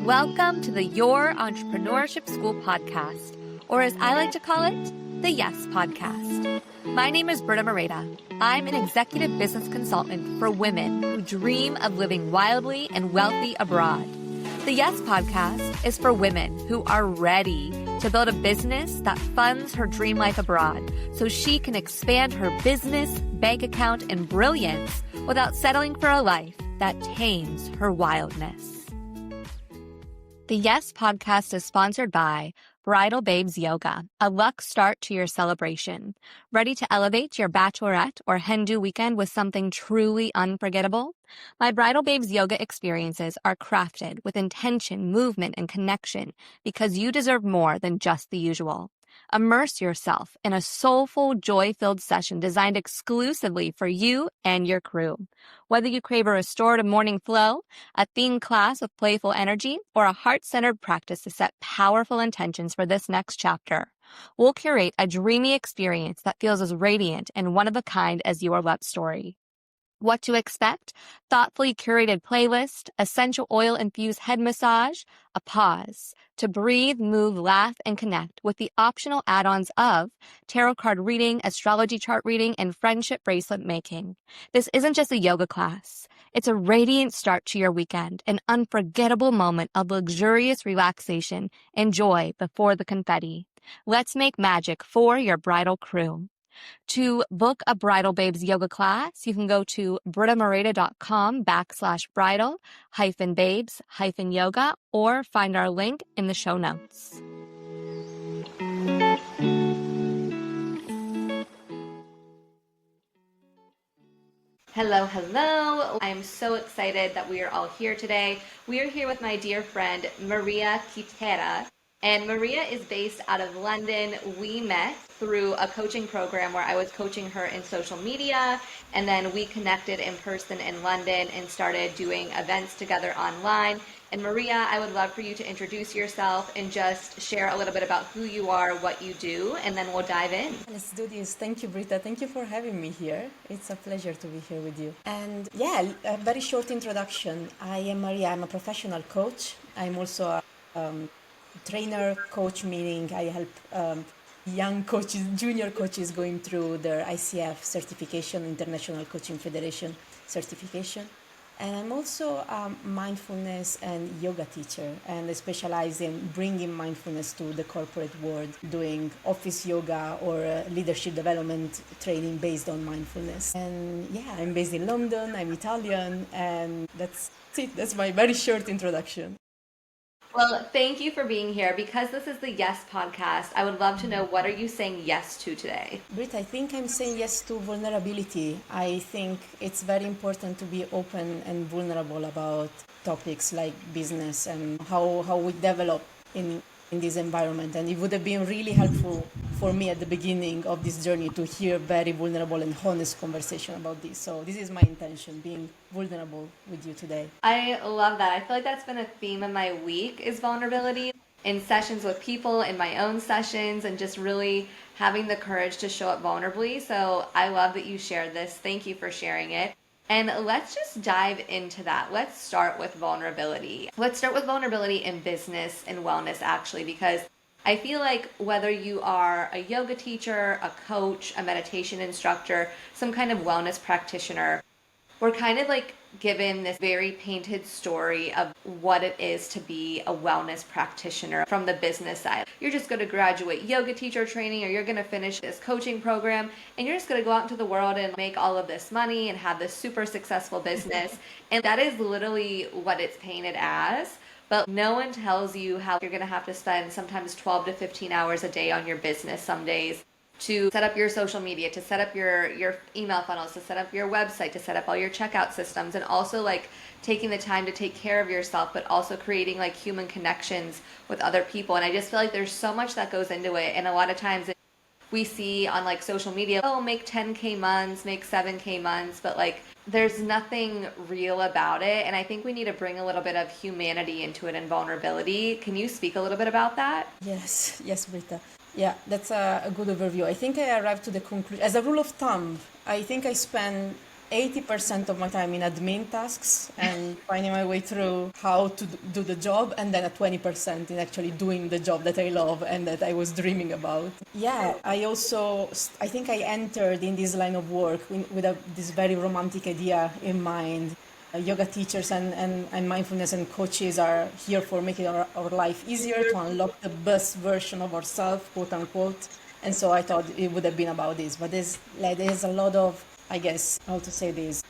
Welcome to the Your Entrepreneurship School podcast, or as I like to call it, the Yes Podcast. My name is Britta Moreta. I'm an executive business consultant for women who dream of living wildly and wealthy abroad. The Yes Podcast is for women who are ready to build a business that funds her dream life abroad so she can expand her business, bank account, and brilliance without settling for a life that tames her wildness. The Yes Podcast is sponsored by Bridal Babes Yoga, a Luxe start to your celebration. Ready to elevate your bachelorette or hen-do weekend with something truly unforgettable? My Bridal Babes Yoga experiences are crafted with intention, movement, and connection because you deserve more than just the usual. Immerse yourself in a soulful, joy-filled session designed exclusively for you and your crew. Whether you crave a restorative morning flow, a themed class with playful energy, or a heart-centered practice to set powerful intentions for this next chapter, we'll curate a dreamy experience that feels as radiant and one-of-a-kind as your love story. What to expect? Thoughtfully curated playlist, essential oil-infused head massage, a pause to breathe, move, laugh, and connect with the optional add-ons of tarot card reading, astrology chart reading, and friendship bracelet making. This isn't just a yoga class. It's a radiant start to your weekend, an unforgettable moment of luxurious relaxation and joy before the confetti. Let's make magic for your bridal crew. To book a Bridal Babes Yoga class, you can go to brittamoreta.com/bridal-babes-yoga or find our link in the show notes. Hello. I'm so excited that we are all here today. We are here with my dear friend, Maria Chietera. And Maria is based out of London. We met through a coaching program where I was coaching her in social media, and then we connected in person in London and started doing events together online. And Maria, I would love for you to introduce yourself and just share a little bit about who you are, what you do, and then we'll dive in. Let's do this. Thank you, Britta. Thank you for having me here. It's a pleasure to be here with you. And a very short introduction. I am Maria. I'm a professional coach. I'm also a trainer, coach, meaning I help young coaches, junior coaches going through their ICF certification, International Coaching Federation certification. And I'm also a mindfulness and yoga teacher, and I specialize in bringing mindfulness to the corporate world, doing office yoga or leadership development training based on mindfulness. And I'm based in London, I'm Italian, and that's it. That's my very short introduction. Well, thank you for being here. Because this is the Yes Podcast, I would love to know, what are you saying yes to today? Britt, I think I'm saying yes to vulnerability. I think it's very important to be open and vulnerable about topics like business and how we develop in this environment. And it would have been really helpful for me at the beginning of this journey to hear very vulnerable and honest conversation about this. So this is my intention, being vulnerable with you today. I love that. I feel like that's been a theme of my week, is vulnerability, in sessions with people, in my own sessions, and just really having the courage to show up vulnerably. So I love that you shared this. Thank you for sharing it. And let's just dive into that. Let's start with vulnerability. Let's start with vulnerability in business and wellness, actually, because I feel like whether you are a yoga teacher, a coach, a meditation instructor, some kind of wellness practitioner, we're kind of like given this very painted story of what it is to be a wellness practitioner from the business side. You're just going to graduate yoga teacher training, or you're going to finish this coaching program, and you're just going to go out into the world and make all of this money and have this super successful business. And that is literally what it's painted as. But no one tells you how you're going to have to spend sometimes 12 to 15 hours a day on your business some days, to set up your social media, to set up your email funnels, to set up your website, to set up all your checkout systems, and also like taking the time to take care of yourself, but also creating like human connections with other people. And I just feel like there's so much that goes into it. And a lot of times we see on like social media, make 10K months, make 7K months, but like there's nothing real about it. And I think we need to bring a little bit of humanity into it and vulnerability. Can you speak a little bit about that? Yes, Britta. Yeah, that's a good overview. I think I arrived to the conclusion, as a rule of thumb, I think I spend 80% of my time in admin tasks and finding my way through how to do the job, and then a 20% in actually doing the job that I love and that I was dreaming about. Yeah, I think I entered in this line of work with this very romantic idea in mind. Yoga teachers and mindfulness and coaches are here for making our life easier, to unlock the best version of ourselves, quote unquote. And so I thought it would have been about this. But there's a lot of, I guess, how to say this,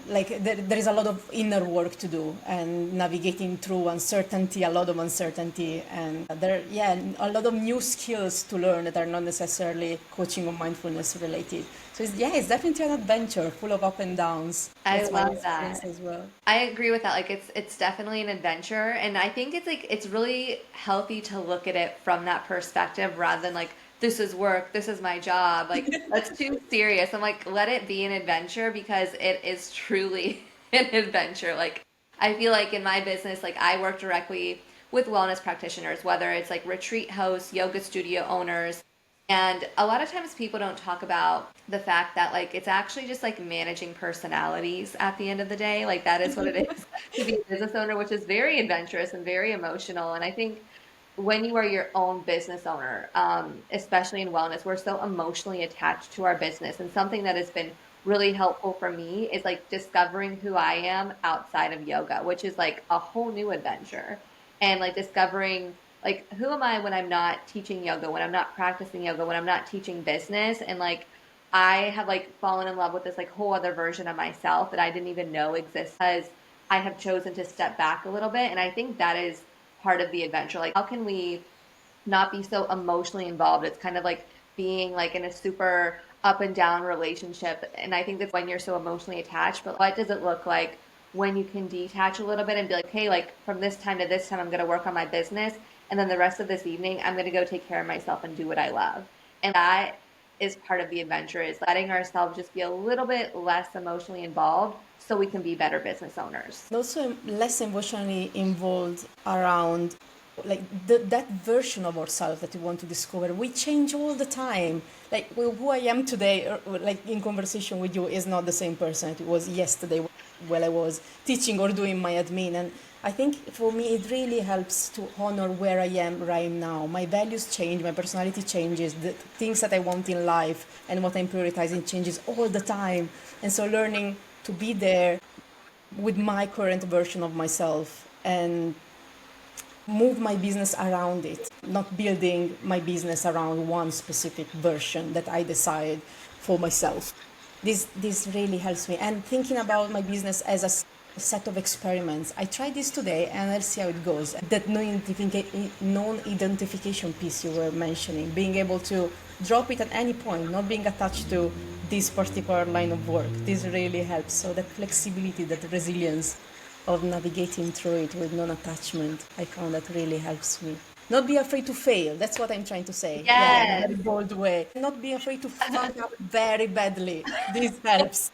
like there is a lot of inner work to do and navigating through uncertainty, a lot of uncertainty. And a lot of new skills to learn that are not necessarily coaching or mindfulness related. So it's definitely an adventure full of up and downs. I That's my love experience that. as well. I agree with that. Like it's definitely an adventure, and I think it's really healthy to look at it from that perspective rather than like this is work, this is my job. Like that's too serious. I'm like let it be an adventure because it is truly an adventure. Like I feel like in my business, like I work directly with wellness practitioners, whether it's like retreat hosts, yoga studio owners, and a lot of times people don't talk about the fact that like it's actually just like managing personalities at the end of the day. Like that is what it is to be a business owner, which is very adventurous and very emotional. And I think when you are your own business owner, especially in wellness, we're so emotionally attached to our business. And something that has been really helpful for me is like discovering who I am outside of yoga, which is like a whole new adventure. And like discovering like who am I when I'm not teaching yoga, when I'm not practicing yoga, when I'm not teaching business. And like I have like fallen in love with this like whole other version of myself that I didn't even know exists because I have chosen to step back a little bit. And I think that is part of the adventure. Like how can we not be so emotionally involved? It's kind of like being like in a super up and down relationship. And I think that's when you're so emotionally attached. But what does it look like when you can detach a little bit and be like, hey, like from this time to this time, I'm going to work on my business. And then the rest of this evening, I'm going to go take care of myself and do what I love. And that is part of the adventure, is letting ourselves just be a little bit less emotionally involved so we can be better business owners. Also less emotionally involved around like that version of ourselves that we want to discover. We change all the time. Like who I am today, like in conversation with you, is not the same person it was yesterday while I was teaching or doing my admin. And I think for me it really helps to honor where I am right now. My values change, my personality changes, the things that I want in life and what I'm prioritizing changes all the time. And so learning to be there with my current version of myself and move my business around it, not building my business around one specific version that I decide for myself. This really helps me. And thinking about my business as a set of experiments. I tried this today and I'll see how it goes. That non-identification piece you were mentioning, being able to drop it at any point, not being attached to this particular line of work. This really helps. So that flexibility, that resilience of navigating through it with non-attachment, I found that really helps me. Not be afraid to fail. That's what I'm trying to say. Yeah, in a Yes. very bold way. Not be afraid to fuck up very badly. This helps.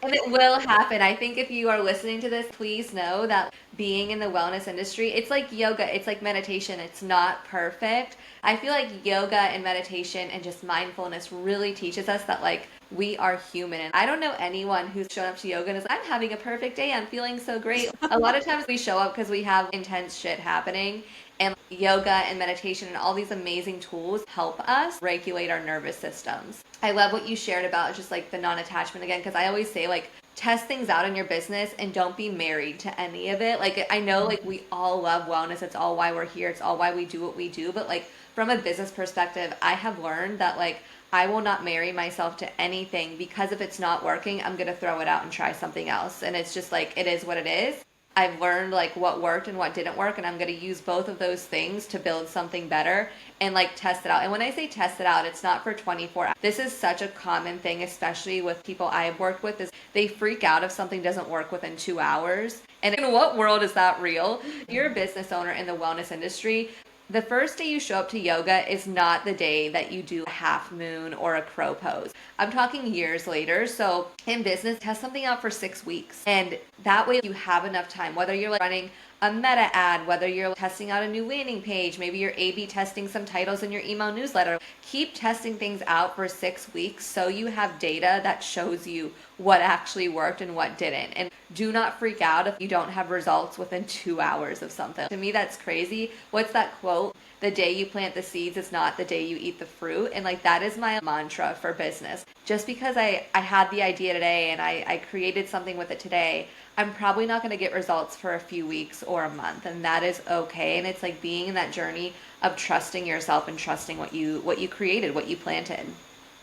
And it will happen. I think if you are listening to this, please know that being in the wellness industry, it's like yoga, it's like meditation. It's not perfect. I feel like yoga and meditation and just mindfulness really teaches us that like we are human. And I don't know anyone who's shown up to yoga and is, I'm having a perfect day. I'm feeling so great. A lot of times we show up because we have intense shit happening. And yoga and meditation and all these amazing tools help us regulate our nervous systems. I love what you shared about just like the non-attachment again, because I always say like test things out in your business and don't be married to any of it. Like I know like we all love wellness. It's all why we're here. It's all why we do what we do. But like from a business perspective, I have learned that like I will not marry myself to anything because if it's not working, I'm going to throw it out and try something else. And it's just like, it is what it is. I've learned like what worked and what didn't work, and I'm going to use both of those things to build something better and like test it out. And when I say test it out, it's not for 24 hours. This is such a common thing, especially with people I've worked with, is they freak out if something doesn't work within 2 hours. And in what world is that real? If you're a business owner in the wellness industry, the first day you show up to yoga is not the day that you do a half moon or a crow pose. I'm talking years later. So in business, test something out for 6 weeks. And that way you have enough time, whether you're like running a meta ad, whether you're testing out a new landing page, maybe you're A/B testing some titles in your email newsletter. Keep testing things out for 6 weeks so you have data that shows you what actually worked and what didn't. And do not freak out if you don't have results within 2 hours of something. To me, that's crazy. What's that quote? The day you plant the seeds is not the day you eat the fruit. And like, that is my mantra for business. Just because I had the idea today and I created something with it today, I'm probably not going to get results for a few weeks or a month, and that is okay. And it's like being in that journey of trusting yourself and trusting what you created, what you planted.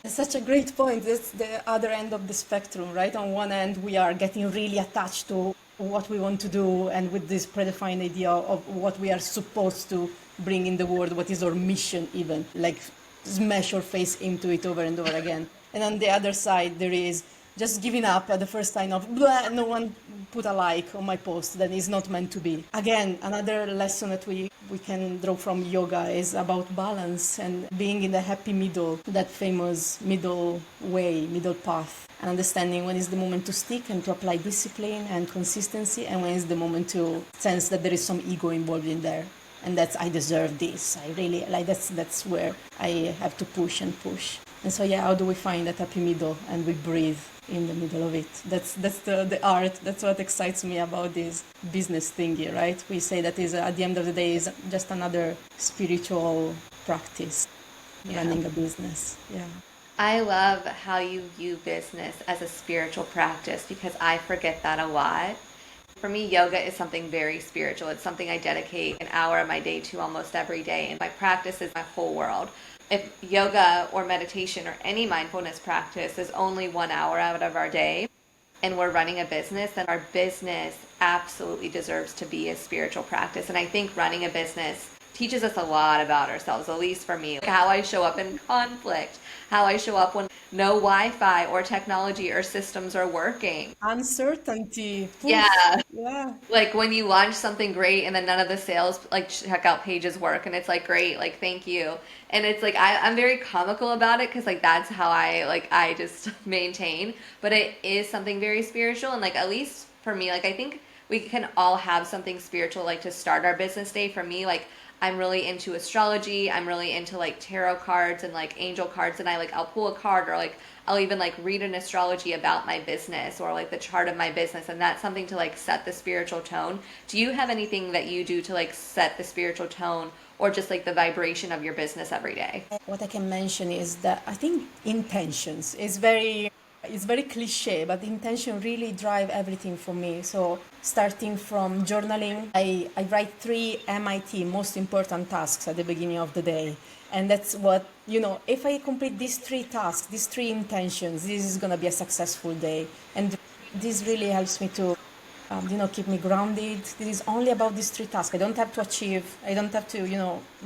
That's such a great point. It's the other end of the spectrum, right? On one end, we are getting really attached to what we want to do and with this predefined idea of what we are supposed to bring in the world, what is our mission even, like smash our face into it over and over again. And on the other side, there is just giving up at the first sign of, blah, no one put a like on my post that is not meant to be. Again, another lesson that we can draw from yoga is about balance and being in the happy middle, that famous middle way, middle path, and understanding when is the moment to stick and to apply discipline and consistency, and when is the moment to sense that there is some ego involved in there. And that's, I deserve this. I really, like, that's where I have to push and push. And so, yeah, how do we find that happy middle and we breathe in the middle of it? That's the art. That's what excites me about this business thingy, right? We say that is at the end of the day is just another spiritual practice, running a business. Yeah. I love how you view business as a spiritual practice, because I forget that a lot. For me, yoga is something very spiritual. It's something I dedicate an hour of my day to almost every day, and my practice is my whole world. If yoga or meditation or any mindfulness practice is only 1 hour out of our day and we're running a business, then our business absolutely deserves to be a spiritual practice. And I think running a business teaches us a lot about ourselves, at least for me. Like how I show up in conflict, how I show up when no Wi-Fi or technology or systems are working. Uncertainty. Oof. Yeah. Yeah. Like when you launch something great and then none of the sales like checkout pages work, and it's like, great, like thank you. And it's like I'm very comical about it, because like that's how I just maintain. But it is something very spiritual, and like at least for me, like I think we can all have something spiritual like to start our business day. For me, like I'm really into astrology. I'm really into like tarot cards and like angel cards, and I'll pull a card, or like I'll even like read an astrology about my business or like the chart of my business, and that's something to like set the spiritual tone. Do you have anything that you do to like set the spiritual tone or just like the vibration of your business every day? What I can mention is that I think intentions is it's very cliche, but the intention really drive everything for me. So starting from journaling, I write 3 MIT, most important tasks at the beginning of the day. And that's what, if I complete these 3 tasks, these 3 intentions, this is going to be a successful day. And this really helps me to, keep me grounded. This is only about these 3 tasks. I don't have to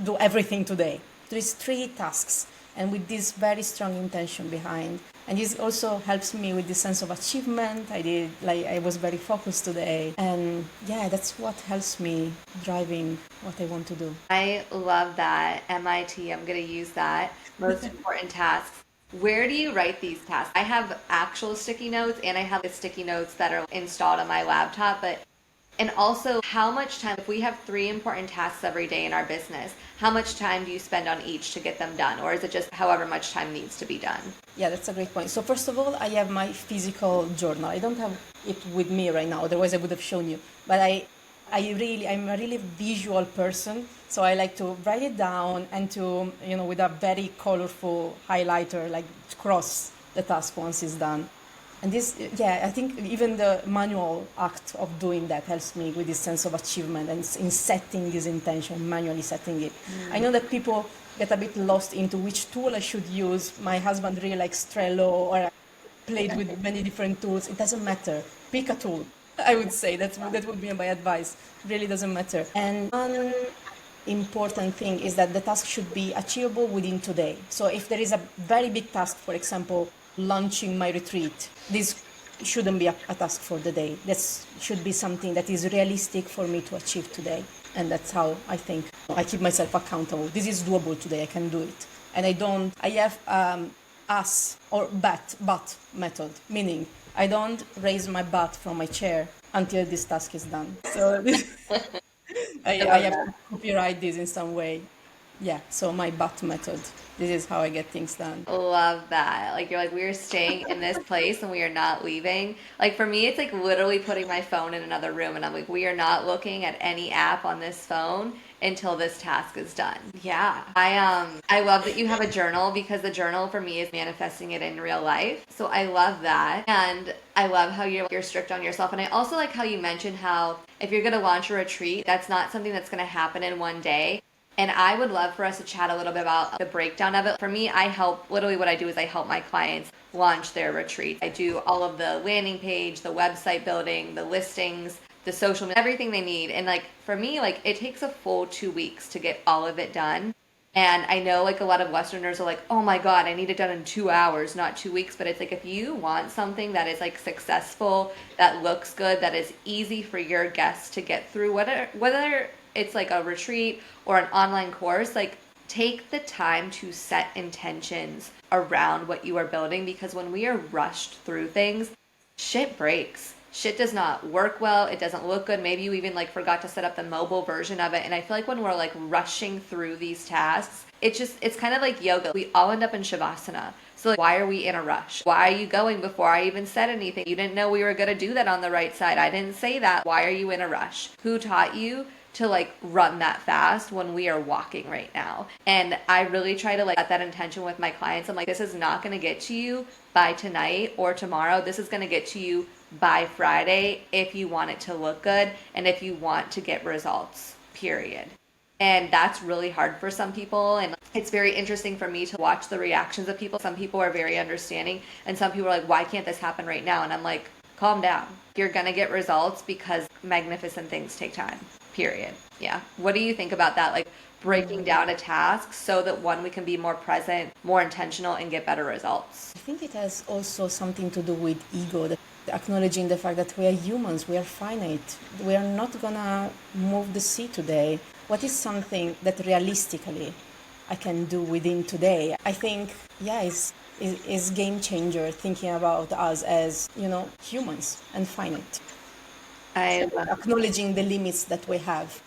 do everything today. There is 3 tasks, and with this very strong intention behind. And this also helps me with the sense of achievement. I was very focused today. And yeah, that's what helps me driving what I want to do. I love that. MIT, I'm going to use that. Most important tasks. Where do you write these tasks? I have actual sticky notes, and I have the sticky notes that are installed on my laptop, and also, how much time, if we have 3 important tasks every day in our business, how much time do you spend on each to get them done? Or is it just however much time needs to be done? Yeah, that's a great point. So first of all, I have my physical journal. I don't have it with me right now, otherwise I would have shown you. But I'm a really visual person. So I like to write it down and to, with a very colorful highlighter, like cross the task once it's done. And this, I think even the manual act of doing that helps me with this sense of achievement and in setting this intention, manually setting it. I know that people get a bit lost into which tool I should use. My husband really likes Trello, or I played with many different tools. It doesn't matter. Pick a tool. I would say that would be my advice. It really doesn't matter. And one important thing is that the task should be achievable within today. So if there is a very big task, for example, launching my retreat, this shouldn't be a task for the day. This should be something that is realistic for me to achieve today. And that's how I think I keep myself accountable. This is doable today, I can do it. And I have ass or but method, meaning I don't raise my butt from my chair until this task is done. So I have to copyright this in some way. Yeah, so my but method. This is how I get things done. Love that. Like you're like, we are staying in this place and we are not leaving. Like for me, it's like literally putting my phone in another room and I'm like, we are not looking at any app on this phone until this task is done. Yeah. I love that you have a journal because the journal for me is manifesting it in real life. So I love that. And I love how you're strict on yourself. And I also like how you mentioned how if you're gonna launch a retreat, that's not something that's gonna happen in one day. And I would love for us to chat a little bit about the breakdown of it. For me, I help, literally what I do is I help my clients launch their retreats. I do all of the landing page, the website building, the listings, the social media, everything they need. And like for me, like it takes a full 2 weeks to get all of it done. And I know like a lot of Westerners are like, oh my God, I need it done in 2 hours, not 2 weeks. But it's like if you want something that is like successful, that looks good, that is easy for your guests to get through, whether it's like a retreat or an online course, like take the time to set intentions around what you are building because when we are rushed through things, shit breaks. Shit does not work well. It doesn't look good. Maybe you even like forgot to set up the mobile version of it. And I feel like when we're like rushing through these tasks, it's kind of like yoga. We all end up in Shavasana. So like, why are we in a rush? Why are you going before I even said anything? You didn't know we were going to do that on the right side. I didn't say that. Why are you in a rush? Who taught you to like run that fast when we are walking right now? And I really try to like set that intention with my clients. I'm like, this is not going to get to you by tonight or tomorrow. This is going to get to you by Friday if you want it to look good and if you want to get results, period. And that's really hard for some people. And it's very interesting for me to watch the reactions of people. Some people are very understanding and some people are like, why can't this happen right now? And I'm like, calm down. You're going to get results because magnificent things take time, period. Yeah. What do you think about that? Like breaking down a task so that one, we can be more present, more intentional and get better results. I think it has also something to do with ego, acknowledging the fact that we are humans, we are finite. We are not gonna move the sea today. What is something that realistically I can do within today? I think, yeah, is game changer thinking about us as, humans and finite. Acknowledging the limits that we have.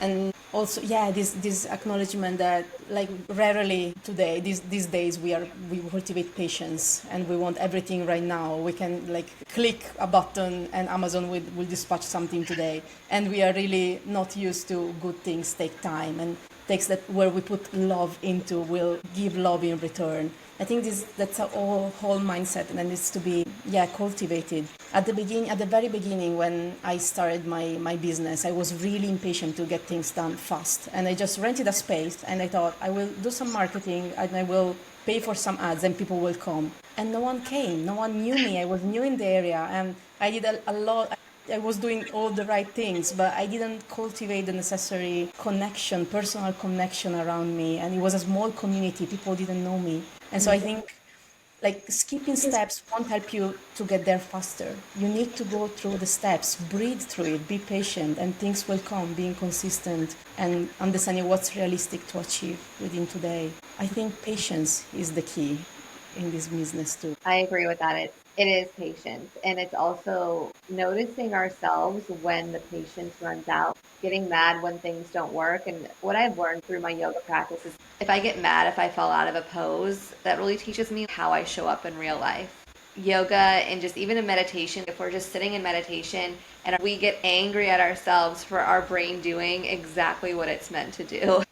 And also, yeah, this acknowledgement that like rarely today, these days we cultivate patience and we want everything right now. We can like click a button and Amazon will dispatch something today. And we are really not used to good things take time, and takes that where we put love into will give love in return. I think that's a whole mindset, and it needs to be cultivated. At the very beginning, when I started my business, I was really impatient to get things done fast, and I just rented a space, and I thought I will do some marketing and I will pay for some ads, and people will come. And no one came. No one knew me. I was new in the area, and I did a lot. I was doing all the right things, but I didn't cultivate the necessary connection, personal connection around me. And it was a small community. People didn't know me. And so I think like skipping steps won't help you to get there faster. You need to go through the steps, breathe through it, be patient, and things will come, being consistent and understanding what's realistic to achieve within today. I think patience is the key in this business too. I agree with that. It is patience. And it's also noticing ourselves when the patience runs out, getting mad when things don't work. And what I've learned through my yoga practice is if I get mad, if I fall out of a pose, that really teaches me how I show up in real life. Yoga and just even in meditation, if we're just sitting in meditation and we get angry at ourselves for our brain doing exactly what it's meant to do,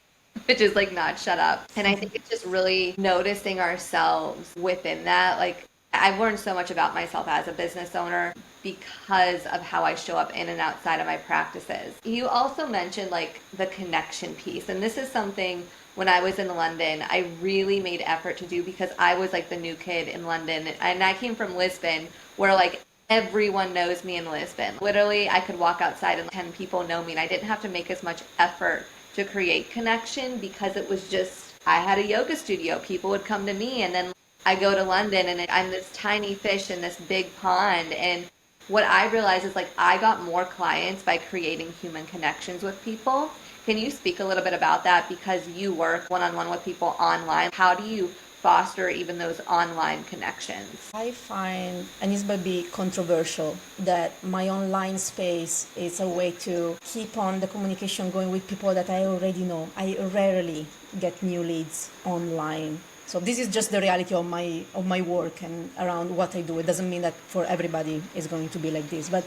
which is like not shut up. And I think it's just really noticing ourselves within that. Like I've learned so much about myself as a business owner because of how I show up in and outside of my practices. You also mentioned like the connection piece. And this is something when I was in London, I really made effort to do because I was like the new kid in London. And I came from Lisbon where like everyone knows me in Lisbon. Literally, I could walk outside and 10 people know me and I didn't have to make as much effort to create connection because it was just, I had a yoga studio. People would come to me and then I go to London and I'm this tiny fish in this big pond. And what I realized is like I got more clients by creating human connections with people. Can you speak a little bit about that because you work one-on-one with people online? How do you foster even those online connections? I find, and this might be controversial, that my online space is a way to keep on the communication going with people that I already know. I rarely get new leads online. So this is just the reality of my work and around what I do. It doesn't mean that for everybody it's going to be like this. But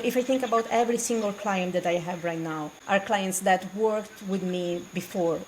if I think about every single client that I have right now, are clients that worked with me before,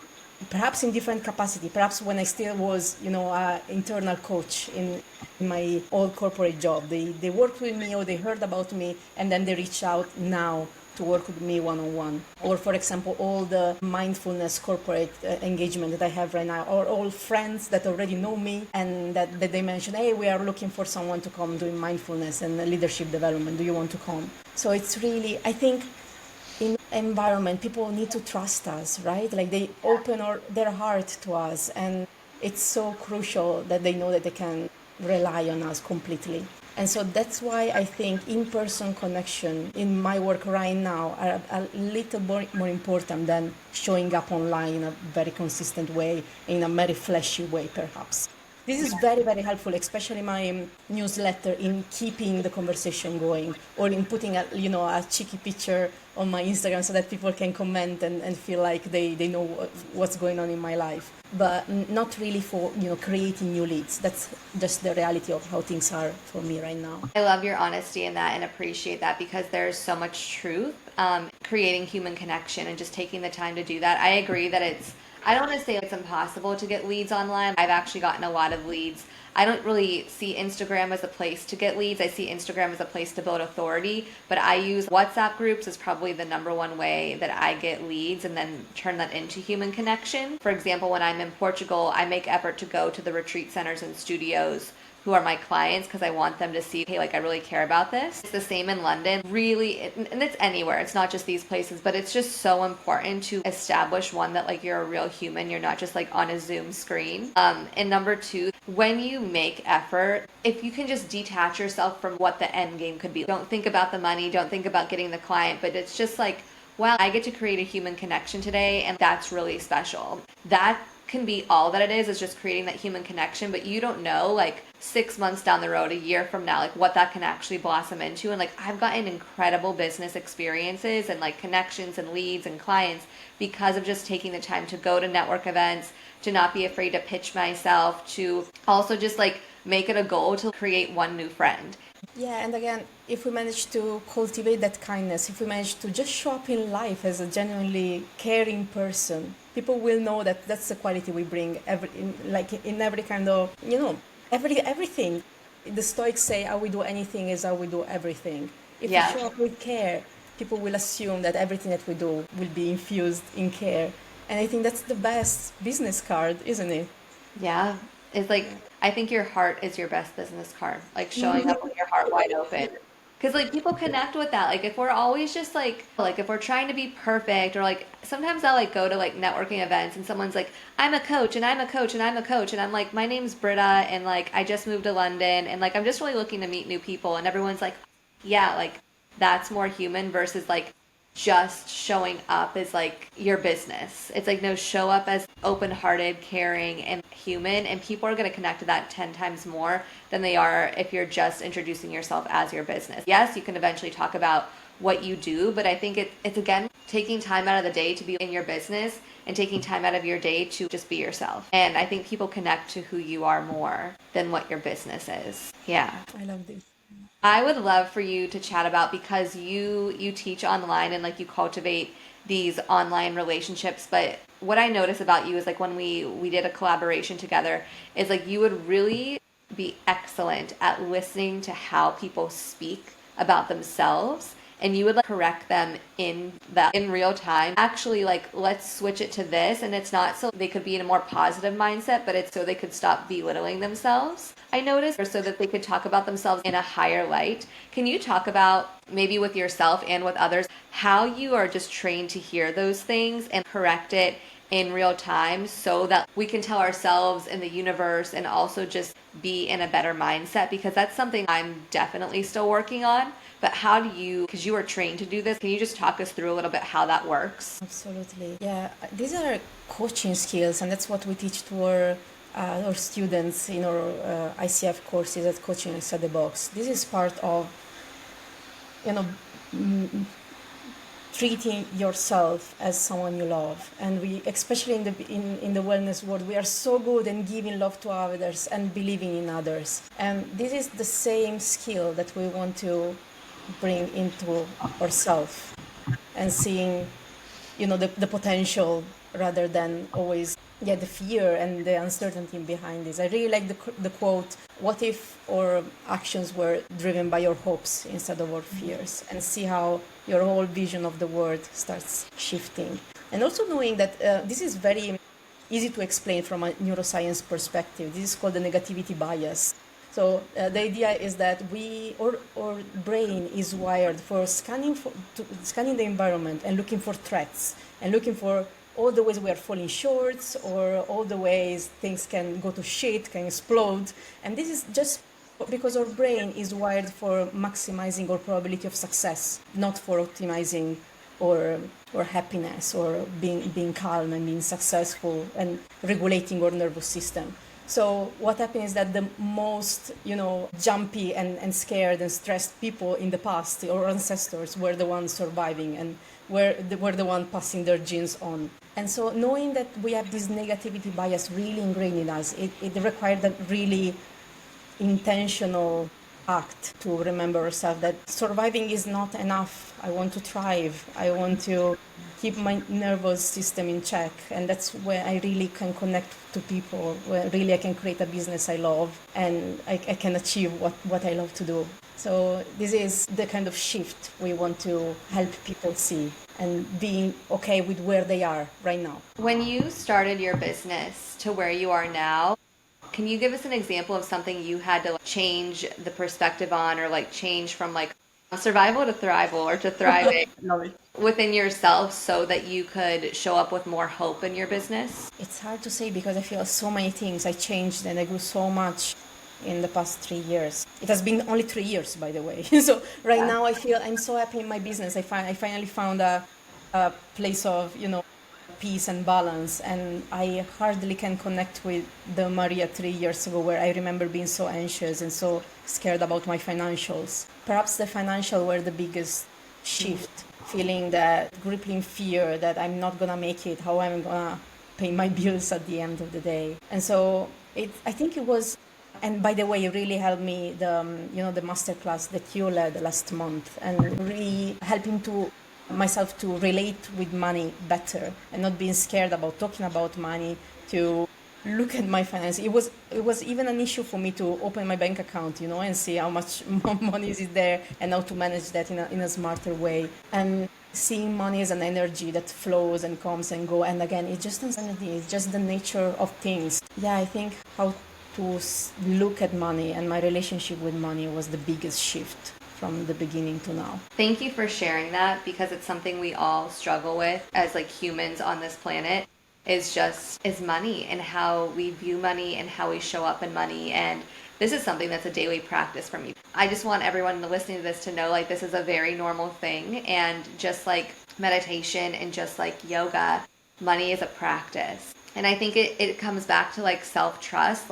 perhaps in different capacity, perhaps when I still was, an internal coach in my old corporate job. They worked with me or they heard about me and then they reach out now to work with me one-on-one. Or for example, all the mindfulness corporate engagement that I have right now, or all friends that already know me and that they mention, hey, we are looking for someone to come doing mindfulness and leadership development. Do you want to come? So it's really, I think, in environment, people need to trust us, right? Like they open their heart to us, and it's so crucial that they know that they can rely on us completely. And so that's why I think in-person connection in my work right now are a little more important than showing up online in a very consistent way, in a very flashy way, perhaps. This is very, very helpful, especially my newsletter, in keeping the conversation going, or in putting a cheeky picture on my Instagram so that people can comment and feel like they know what's going on in my life. But not really for creating new leads. That's just the reality of how things are for me right now. I love your honesty in that and appreciate that, because there's so much truth. Creating human connection and just taking the time to do that. I agree that I don't want to say it's impossible to get leads online. I've actually gotten a lot of leads. I don't really see Instagram as a place to get leads. I see Instagram as a place to build authority, but I use WhatsApp groups as probably the number one way that I get leads and then turn that into human connection. For example, when I'm in Portugal, I make effort to go to the retreat centers and studios who are my clients, because I want them to see, hey, like I really care about this. It's the same in London, really, and it's anywhere. It's not just these places, but it's just so important to establish, one, that like you're a real human. You're not just like on a Zoom screen. And number two, when you make effort, if you can just detach yourself from what the end game could be. Don't think about the money, don't think about getting the client, but it's just like, wow, I get to create a human connection today, and that's really special. That can be all that it is just creating that human connection, but you don't know like 6 months down the road, a year from now, like what that can actually blossom into. And like I've gotten incredible business experiences and like connections and leads and clients because of just taking the time to go to network events, to not be afraid to pitch myself, to also just like make it a goal to create one new friend. Yeah, and again, if we manage to cultivate that kindness, if we manage to just show up in life as a genuinely caring person, people will know that that's the quality we bring in every kind of, everything. The Stoics say how we do anything is how we do everything. If we show up with care, people will assume that everything that we do will be infused in care. And I think that's the best business card, isn't it? Yeah. It's like, I think your heart is your best business card, like showing up with your heart wide open. Because like people connect with that. Like if we're always just like if we're trying to be perfect, or like sometimes I'll like go to like networking events and someone's like, I'm a coach and I'm a coach and I'm a coach. And I'm like, my name's Britta and like I just moved to London and like I'm just really looking to meet new people. And everyone's like, yeah, like that's more human versus like just showing up as like your business. It's like, no, show up as open-hearted, caring, and human, and people are going to connect to that 10 times more than they are if you're just introducing yourself as your business. Yes, you can eventually talk about what you do, but I think it's again taking time out of the day to be in your business and taking time out of your day to just be yourself. And I think people connect to who you are more than what your business is. Yeah. I love this. I would love for you to chat about, because you teach online and like you cultivate these online relationships, but what I notice about you is like when we did a collaboration together is like you would really be excellent at listening to how people speak about themselves, and you would like correct them in real time. Actually, like, let's switch it to this, and it's not so they could be in a more positive mindset, but it's so they could stop belittling themselves, I noticed, or so that they could talk about themselves in a higher light. Can you talk about, maybe with yourself and with others, how you are just trained to hear those things and correct it in real time so that we can tell ourselves and the universe and also just be in a better mindset? Because that's something I'm definitely still working on. But how do you, because you are trained to do this, can you just talk us through a little bit how that works? Absolutely. Yeah, these are coaching skills, and that's what we teach to our our students in our ICF courses at Coaching Inside the Box. This is part of, you know, treating yourself as someone you love. And we, especially in the wellness world, we are so good in giving love to others and believing in others. And this is the same skill that we want to bring into ourselves, and seeing, the potential rather than always the fear and the uncertainty behind this. I really like the quote, what if our actions were driven by your hopes instead of our fears, and see how your whole vision of the world starts shifting. And also knowing that this is very easy to explain from a neuroscience perspective. This is called the negativity bias. So the idea is that our brain is wired for scanning the environment and looking for threats, and looking for all the ways we are falling short, or all the ways things can go to shit, can explode. And this is just because our brain is wired for maximizing our probability of success, not for optimizing or happiness, or being calm and being successful and regulating our nervous system. So what happened is that the most, jumpy and scared and stressed people in the past, our ancestors, were the ones surviving, and were the one passing their genes on. And so knowing that we have this negativity bias really ingrained in us, it required a really intentional act to remember ourselves that surviving is not enough. I want to thrive. I want to keep my nervous system in check. And that's where I really can connect to people, where really I can create a business I love, and I can achieve what I love to do. So this is the kind of shift we want to help people see, and being okay with where they are right now. When you started your business to where you are now, can you give us an example of something you had to change the perspective on, or change from survival to thrival, or to thriving within yourself, so that you could show up with more hope in your business? It's hard to say, because I feel so many things. I changed and I grew so much in the past 3 years. It has been only 3 years, by the way. So right now I feel I'm so happy in my business. I finally found a place of, peace and balance, and I hardly can connect with the Maria 3 years ago, where I remember being so anxious and so scared about my financials. Perhaps the financial were the biggest shift, feeling that crippling fear that I'm not gonna make it, how I'm gonna pay my bills at the end of the day. And so I think it was, and by the way, it really helped me, the masterclass that you led last month, and really helping myself to relate with money better, and not being scared about talking about money, to look at my finances. It was even an issue for me to open my bank account, and see how much money is there, and how to manage that in a smarter way. And seeing money as an energy that flows and comes and go. And again, it's just insanity. It's just the nature of things. Yeah, I think how to look at money and my relationship with money was the biggest shift from the beginning to now. Thank you for sharing that, because it's something we all struggle with as humans on this planet, is money, and how we view money and how we show up in money. And this is something that's a daily practice for me. I just want everyone listening to this to know this is a very normal thing, and just like meditation and just like yoga, money is a practice. And I think it comes back to self-trust.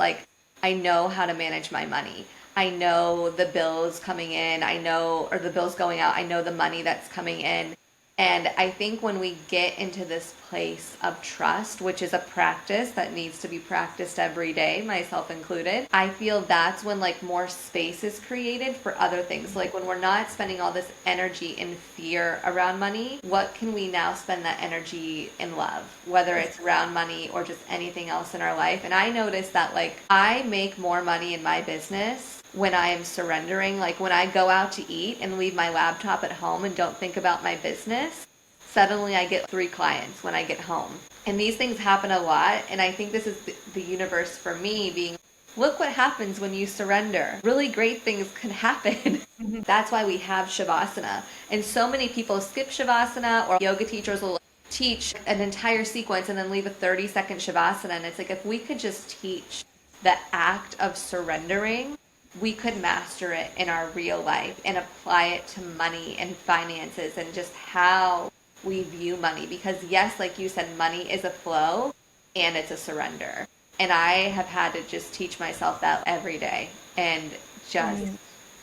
I know how to manage my money. I know the bills coming in, or the bills going out, I know the money that's coming in. And I think when we get into this place of trust, which is a practice that needs to be practiced every day, myself included, I feel that's when more space is created for other things. When we're not spending all this energy in fear around money, what can we now spend that energy in love, whether it's around money or just anything else in our life? And I noticed that I make more money in my business when I am surrendering. When I go out to eat and leave my laptop at home and don't think about my business, suddenly I get 3 clients when I get home. And these things happen a lot. And I think this is the universe for me being, look what happens when you surrender. Really great things can happen. That's why we have Shavasana. And so many people skip Shavasana, or yoga teachers will teach an entire sequence and then leave a 30-second Shavasana. And it's if we could just teach the act of surrendering, we could master it in our real life and apply it to money and finances and just how we view money. Because yes, like you said, money is a flow and it's a surrender. And I have had to just teach myself that every day and just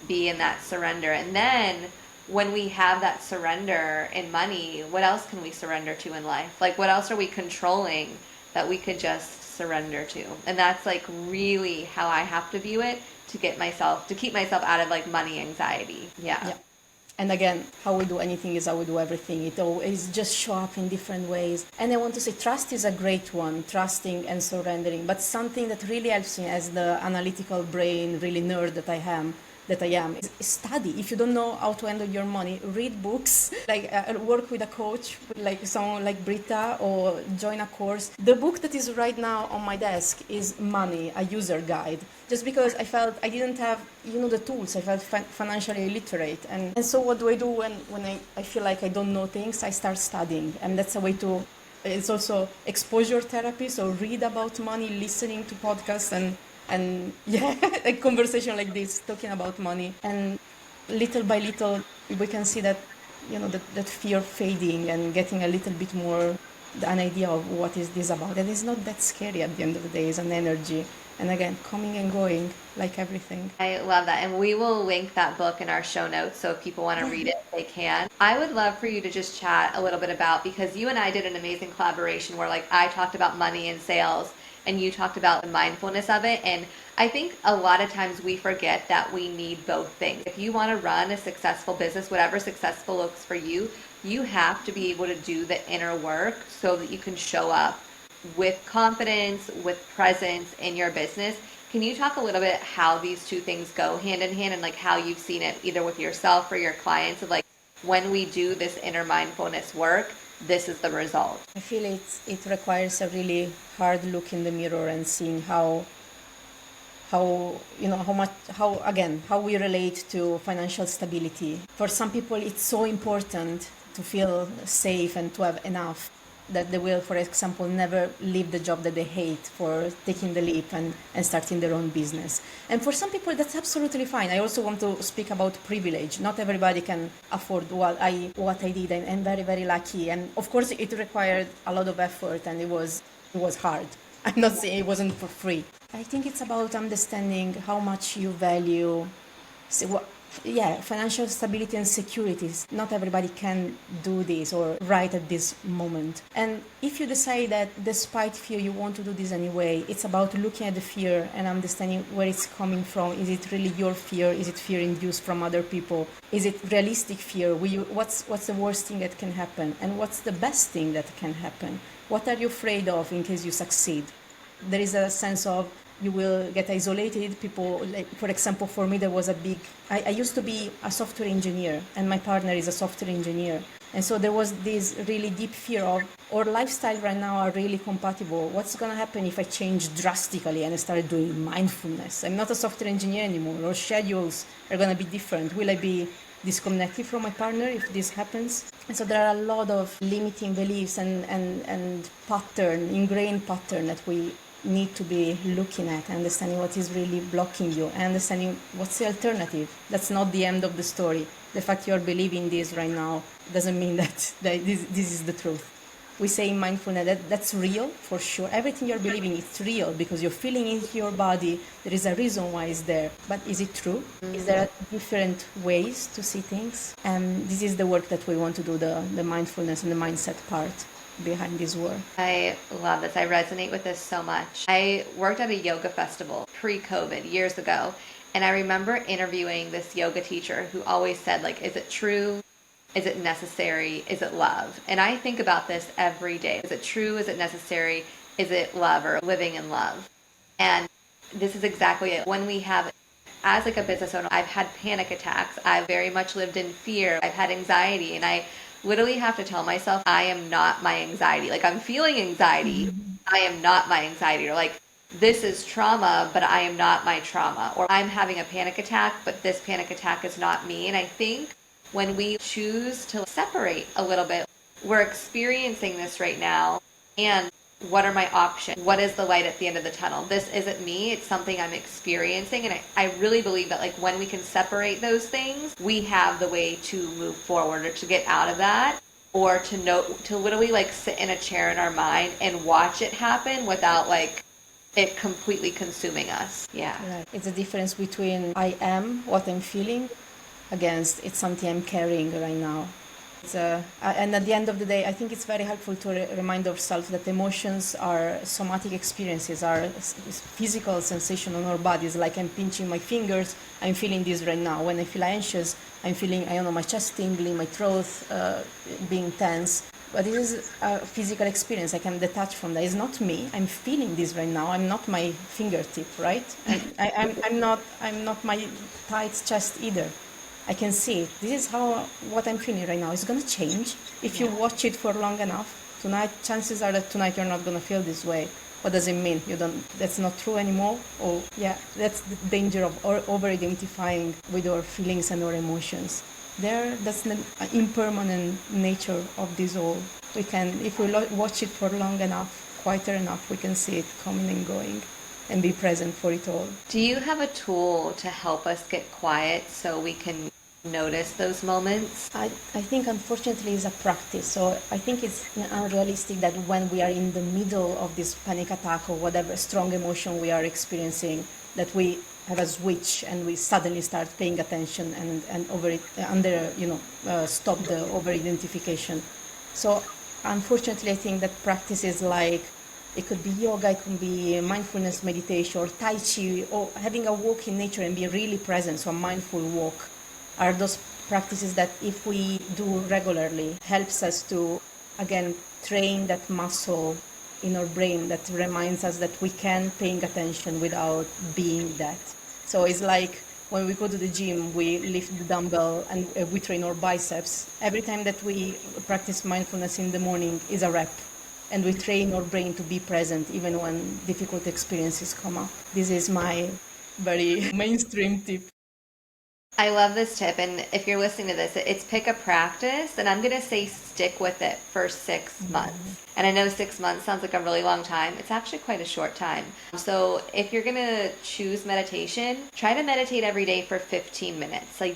be in that surrender. And then when we have that surrender in money, what else can we surrender to in life? Like, what else are we controlling that we could just surrender to? And that's like really how I have to view it to keep myself out of like money anxiety. Yeah. And again, how we do anything is how we do everything. It always just show up in different ways. And I want to say trust is a great one, trusting and surrendering. But something that really helps me as the analytical brain, really nerd that I am, is study. If you don't know how to handle your money, read books, like work with a coach, like someone like Britta, or join a course. The book that is right now on my desk is Money, a User Guide. Just because I felt I didn't have, the tools. I felt financially illiterate. And so what do I do when I feel like I don't know things? I start studying. And that's a way to, it's also exposure therapy. So read about money, listening to podcasts and a conversation like this, talking about money. And little by little, we can see that, that fear fading and getting a little bit more an idea of what is this about. And it's not that scary at the end of the day. It's an energy. And again, coming and going, like everything. I love that. And we will link that book in our show notes. So if people want to read it, they can. I would love for you to just chat a little bit about, because you and I did an amazing collaboration where like I talked about money and sales and you talked about the mindfulness of it. And I think a lot of times we forget that we need both things. If you want to run a successful business, whatever successful looks for you, you have to be able to do the inner work so that you can show up with confidence, with presence in your business. Can you talk a little bit how these two things go hand in hand and like how you've seen it either with yourself or your clients of like when we do this inner mindfulness work, this is the result? I feel it requires a really hard look in the mirror and seeing how we relate to financial stability. For some people, it's so important to feel safe and to have enough that they will, for example, never leave the job that they hate for taking the leap and starting their own business. And for some people, that's absolutely fine. I also want to speak about privilege. Not everybody can afford what I did, and I'm very, very lucky. And of course, it required a lot of effort, and it was hard. I'm not saying it wasn't for free. I think it's about understanding how much you value financial stability and securities. Not everybody can do this or right at this moment. And if you decide that despite fear you want to do this anyway, it's about looking at the fear and understanding where it's coming from. Is it really your fear? Is it fear induced from other people? Is it realistic fear? What's the worst thing that can happen? And what's the best thing that can happen? What are you afraid of in case you succeed? There is a sense of you will get isolated. People, like, for example, for me, there was I used to be a software engineer, and my partner is a software engineer. And so there was this really deep fear of our lifestyle right now are really compatible. What's going to happen if I change drastically and I start doing mindfulness? I'm not a software engineer anymore. Our schedules are going to be different. Will I be disconnected from my partner if this happens? And so there are a lot of limiting beliefs and ingrained pattern that we need to be looking at, understanding what is really blocking you and understanding what's the alternative. That's not the end of the story. The fact you're believing this right now doesn't mean that this is the truth. We say in mindfulness that's real for sure. Everything you're believing is real because you're feeling it in your body. There is a reason why it's there. But is it true? Is there different ways to see things? And this is the work that we want to do, the mindfulness and the mindset part behind this work. I love this. I resonate with this so much. I worked at a yoga festival pre-COVID years ago, and I remember interviewing this yoga teacher who always said, like, is it true? Is it necessary? Is it love? And I think about this every day. Is it true? Is it necessary? Is it love or living in love? And this is exactly it. When we have, as like a business owner, I've had panic attacks. I've very much lived in fear. I've had anxiety, and I literally have to tell myself I am not my anxiety. Like, I'm feeling anxiety. I am not my anxiety. Or like, this is trauma, but I am not my trauma. Or I'm having a panic attack, but this panic attack is not me. And I think when we choose to separate a little bit, we're experiencing this right now. And what are my options? What is the light at the end of the tunnel? This isn't me. It's something I'm experiencing. And I really believe that, like, when we can separate those things, we have the way to move forward or to get out of that, or to literally like sit in a chair in our mind and watch it happen without like it completely consuming us. Yeah. Right. It's a difference between I am what I'm feeling against it's something I'm carrying right now. And at the end of the day, I think it's very helpful to remind ourselves that emotions are somatic experiences, are physical sensation on our bodies. Like I'm pinching my fingers, I'm feeling this right now. When I feel anxious, I'm feeling, I don't know, my chest tingling, my throat being tense. But this is a physical experience. I can detach from that. It's not me. I'm feeling this right now. I'm not my fingertip, right? And I'm not my tight chest either. I can see it. This is how what I'm feeling right now is going to change if you watch it for long enough. Tonight, chances are that tonight you're not going to feel this way. What does it mean? You don't. That's not true anymore. Or yeah, that's the danger of over-identifying with our feelings and our emotions. That's the impermanent nature of this all. We can, if we watch it for long enough, quieter enough, we can see it coming and going, and be present for it all. Do you have a tool to help us get quiet so we can notice those moments? I think unfortunately it's a practice. So I think it's unrealistic that when we are in the middle of this panic attack or whatever strong emotion we are experiencing, that we have a switch and we suddenly start paying attention and stop the over-identification. So unfortunately I think that practices like it could be yoga, it could be mindfulness meditation or Tai Chi or having a walk in nature and be really present, so a mindful walk are those practices that if we do regularly helps us to, again, train that muscle in our brain that reminds us that we can paying attention without being that. So it's like when we go to the gym, we lift the dumbbell and we train our biceps. Every time that we practice mindfulness in the morning is a rep. And we train our brain to be present even when difficult experiences come up. This is my very mainstream tip. I love this tip, and if you're listening to this, it's pick a practice, and I'm going to say stick with it for 6 months. And I know 6 months sounds like a really long time. It's actually quite a short time. So if you're going to choose meditation, try to meditate every day for 15 minutes. Like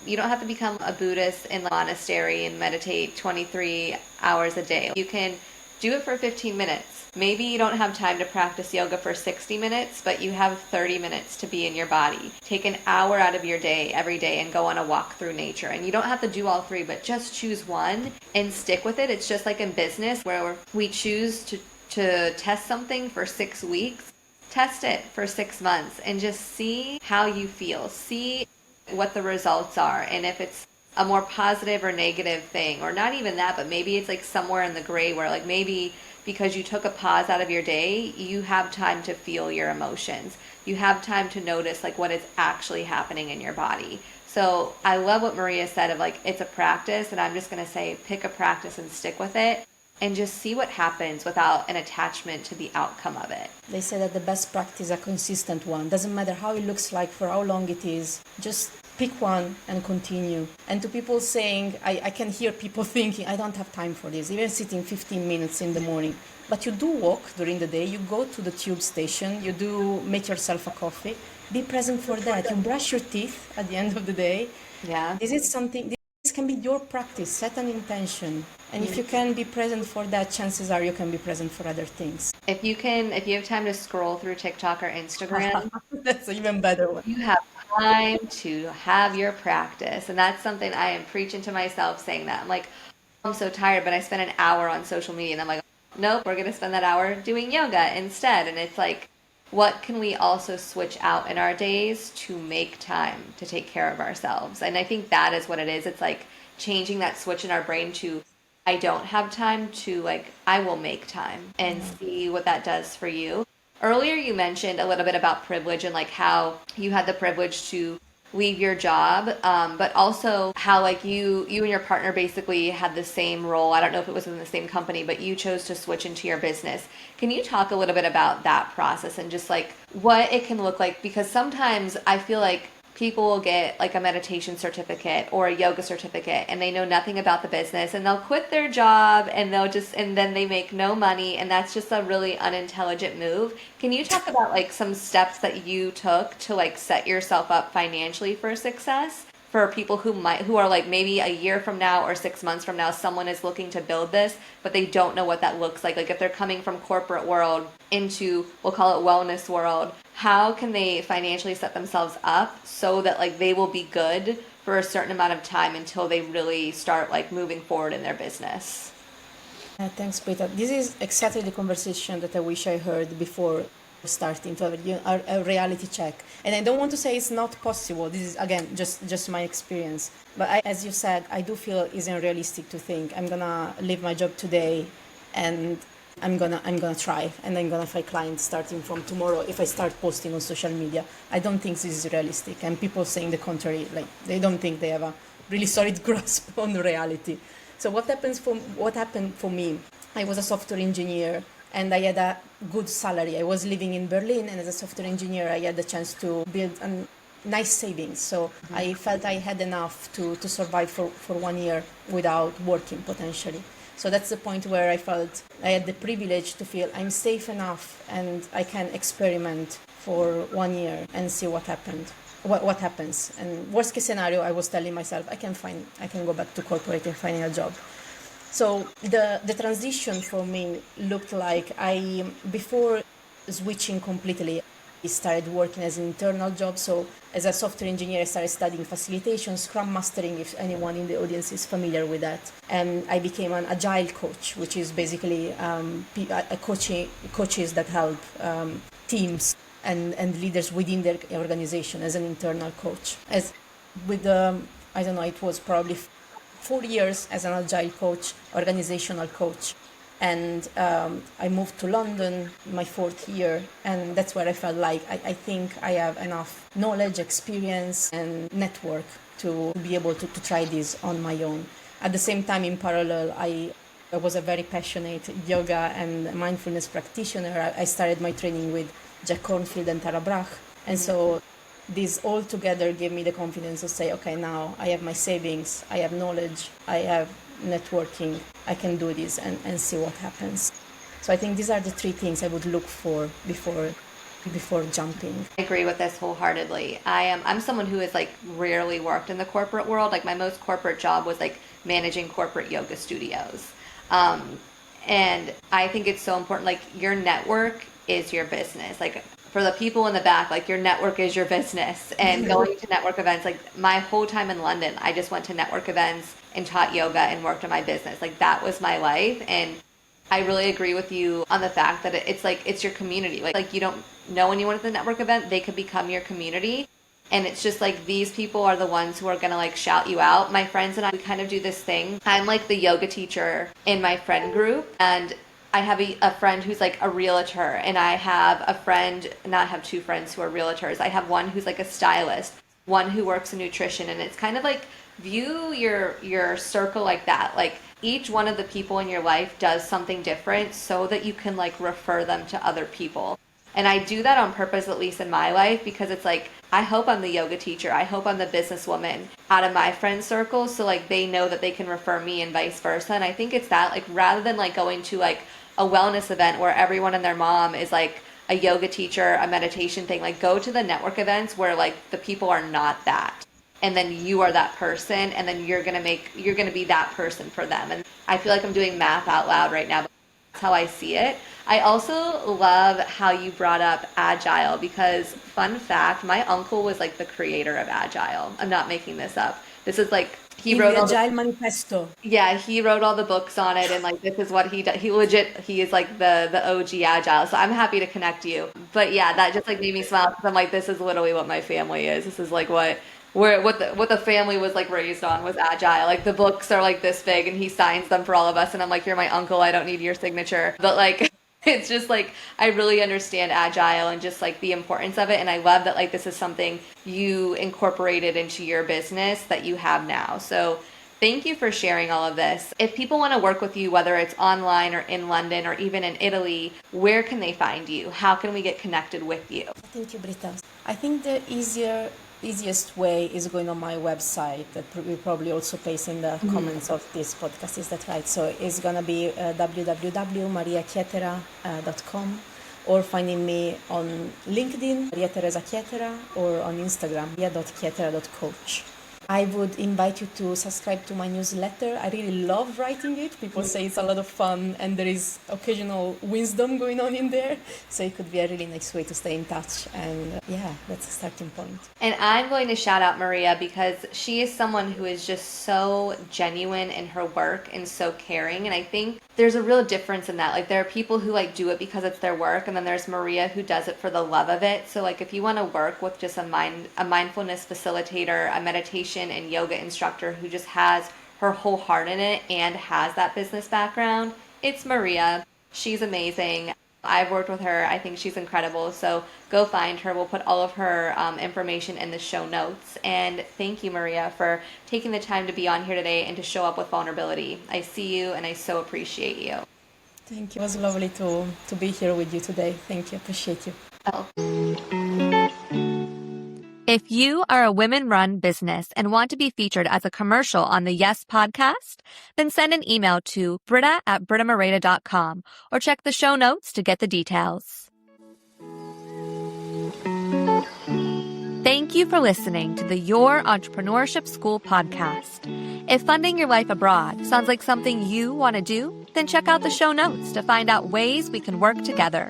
you don't have to become a Buddhist in the monastery and meditate 23 hours a day. You can do it for 15 minutes. Maybe you don't have time to practice yoga for 60 minutes, but you have 30 minutes to be in your body. Take an hour out of your day every day and go on a walk through nature. And you don't have to do all three, but just choose one and stick with it. It's just like in business where we choose to test something for 6 weeks. Test it for 6 months and just see how you feel. See what the results are. And if it's a more positive or negative thing, or not even that, but maybe it's like somewhere in the gray where like maybe because you took a pause out of your day, you have time to feel your emotions. You have time to notice like what is actually happening in your body. So I love what Maria said of like, it's a practice, and I'm just going to say, pick a practice and stick with it and just see what happens without an attachment to the outcome of it. They say that the best practice is a consistent one. Doesn't matter how it looks like, for how long it is, just pick one and continue. And to people saying, I can hear people thinking, I don't have time for this, even sitting 15 minutes in the morning. But you do walk during the day, you go to the tube station, you do make yourself a coffee, be present for that. You brush your teeth at the end of the day. Yeah. This can be your practice, set an intention. And if you can be present for that, chances are you can be present for other things. If you have time to scroll through TikTok or Instagram, that's an even better one. You have time to have your practice. And that's something I am preaching to myself, saying that. I'm like, I'm so tired, but I spent an hour on social media. And I'm like, nope, we're going to spend that hour doing yoga instead. And it's like, what can we also switch out in our days to make time to take care of ourselves? And I think that is what it is. It's like changing that switch in our brain to, I don't have time, to like, I will make time, and see what that does for you. Earlier you mentioned a little bit about privilege and like how you had the privilege to leave your job, but also how like you and your partner basically had the same role. I don't know if it was in the same company, but you chose to switch into your business. Can you talk a little bit about that process and just like what it can look like? Because sometimes I feel like people will get like a meditation certificate or a yoga certificate and they know nothing about the business, and they'll quit their job and then they make no money, and that's just a really unintelligent move. Can you talk about like some steps that you took to like set yourself up financially for success for people who are like maybe a year from now or 6 months from now, someone is looking to build this, but they don't know what that looks like. Like if they're coming from corporate world into, we'll call it wellness world, how can they financially set themselves up so that like they will be good for a certain amount of time until they really start like moving forward in their business? Thanks, Britta. This is exactly the conversation that I wish I heard before starting to have a reality check. And I don't want to say it's not possible. This is, again, just my experience. But as you said, I do feel it's unrealistic to think I'm going to leave my job today and I'm gonna try and I'm gonna find clients starting from tomorrow if I start posting on social media. I don't think this is realistic. And people saying the contrary, like they don't think they have a really solid grasp on reality. So what happened for me, I was a software engineer and I had a good salary. I was living in Berlin, and as a software engineer, I had the chance to build a nice savings. So I felt I had enough to survive for 1 year without working potentially. So that's the point where I felt I had the privilege to feel I'm safe enough and I can experiment for 1 year and see what happens. And worst case scenario, I was telling myself I can go back to corporate and finding a job. So the transition for me looked like before switching completely, I started working as an internal job. So as a software engineer, I started studying facilitation, Scrum Mastering, if anyone in the audience is familiar with that. And I became an agile coach, which is basically coaches that help teams and leaders within their organization as an internal coach. As with I don't know, it was probably 4 years as an agile coach, organizational coach. And I moved to London my 4th year, and that's where I felt like I think I have enough knowledge, experience, and network to be able to try this on my own. At the same time, in parallel, I was a very passionate yoga and mindfulness practitioner. I started my training with Jack Cornfield and Tara Brach. And so this all together gave me the confidence to say, okay, now I have my savings, I have knowledge, I have networking, I can do this and see what happens. So I think these are the 3 things I would look for before jumping. I agree with this wholeheartedly. I'm someone who has like rarely worked in the corporate world. Like my most corporate job was like managing corporate yoga studios. And I think it's so important, like your network is your business. Like for the people in the back, like your network is your business. And going to network events, like my whole time in London, I just went to network events and taught yoga and worked on my business. Like that was my life. And I really agree with you on the fact that it's like, it's your community. Like you don't know anyone at the network event, they could become your community. And it's just like, these people are the ones who are going to like shout you out. My friends and I, we kind of do this thing. I'm like the yoga teacher in my friend group, and I have a friend who's like a realtor, and I have a friend, and I have 2 friends who are realtors. I have one who's like a stylist, one who works in nutrition, and it's kind of like, view your circle like that. Like each one of the people in your life does something different so that you can like refer them to other people. And I do that on purpose, at least in my life, because it's like, I hope I'm the yoga teacher. I hope I'm the businesswoman out of my friend circle. So like they know that they can refer me and vice versa. And I think it's that, like, rather than like going to like a wellness event where everyone and their mom is like a yoga teacher, a meditation thing, like go to the network events where like the people are not that. And then you are that person, and then you're going to be that person for them. And I feel like I'm doing math out loud right now, but that's how I see it. I also love how you brought up Agile, because fun fact, my uncle was like the creator of Agile. I'm not making this up. This is like, he wrote the Agile Manifesto. Yeah, he wrote all the books on it, and like this is what he does. He is like the OG Agile. So I'm happy to connect you. But yeah, that just like made me smile, because I'm like, this is literally what my family is. This is like what the family was like raised on, was Agile. Like the books are like this big, and he signs them for all of us, and I'm like, you're my uncle, I don't need your signature. But like it's just like, I really understand Agile and just like the importance of it. And I love that like this is something you incorporated into your business that you have now. So thank you for sharing all of this. If people want to work with you, whether it's online or in London or even in Italy, where can they find you? How can we get connected with you? Thank you, Britta. I think the easiest way is going on my website, that we probably also paste in the comments of this podcast. Is that right? So it's going to be www.mariachietera.com, or finding me on LinkedIn, Maria Teresa Chietera, or on Instagram, maria.chietera.coach. I would invite you to subscribe to my newsletter. I really love writing it. People say it's a lot of fun and there is occasional wisdom going on in there. So it could be a really nice way to stay in touch. And that's a starting point. And I'm going to shout out Maria because she is someone who is just so genuine in her work and so caring. And I think there's a real difference in that. Like, there are people who like do it because it's their work, and then there's Maria who does it for the love of it. So like, if you want to work with just a mindfulness facilitator, a meditation and yoga instructor who just has her whole heart in it and has that business background, it's Maria. She's amazing. I've worked with her. I think she's incredible. So go find her. We'll put all of her information in the show notes. And thank you, Maria, for taking the time to be on here today and to show up with vulnerability. I see you and I so appreciate you. Thank you. It was lovely to be here with you today. Thank you. Appreciate you. Oh. If you are a women-run business and want to be featured as a commercial on the Yes podcast, then send an email to britta@brittamareda.com or check the show notes to get the details. Thank you for listening to the Your Entrepreneurship School podcast. If funding your life abroad sounds like something you want to do, then check out the show notes to find out ways we can work together.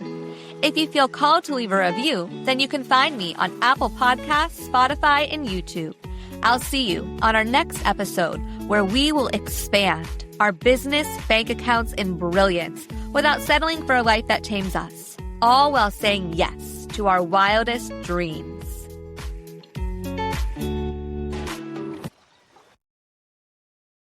If you feel called to leave a review, then you can find me on Apple Podcasts, Spotify, and YouTube. I'll see you on our next episode where we will expand our business bank accounts in brilliance without settling for a life that tames us, all while saying yes to our wildest dreams.